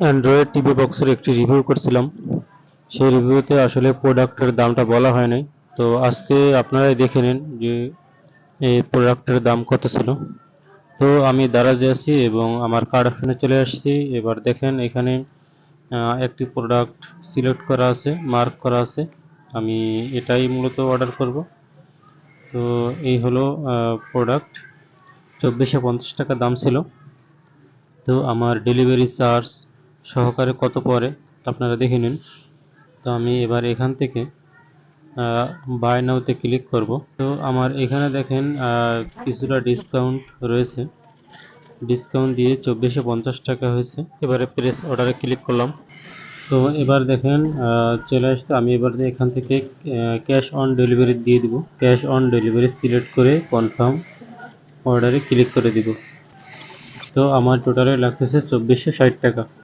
Android TV বক্সের একটি review করছিলাম। সেই রিভিউতে আসলে প্রোডাক্টের দামটা বলা হয় নাই। তো আজকে আপনারাই দেখে নিন যে এই প্রোডাক্টের দাম কত ছিল। তো আমি দারাজে আছি এবং আমার কার্ড অপশনে চলে আসছি। এবার দেখেন এখানে একটি প্রোডাক্ট সিলেক্ট করা আছে, মার্ক করা আছে। আমি এটাই মূলত অর্ডার করব। তো এই হলো প্রোডাক্ট। 2450 টাকা দাম ছিল। তো আমার ডেলিভারি চার্জ সহকারে কত পড়ে আপনারা দেখে নিন। তো আমি এবার এখান থেকে বাই নাওতে ক্লিক করব। তো আমার এখানে দেখেন কিছুটা ডিসকাউন্ট রয়েছে। ডিসকাউন্ট দিয়ে 2450 টাকা হয়েছে। এবারে প্রেস অর্ডারে ক্লিক করলাম। তো এবার দেখেন চলে আসছে। আমি এবার এখান থেকে ক্যাশ অন ডেলিভারি দিয়ে দিব। ক্যাশ অন ডেলিভারি সিলেক্ট করে কনফার্ম অর্ডারে ক্লিক করে দিব। তো আমার টোটালে লাগতেছে 2460 টাকা।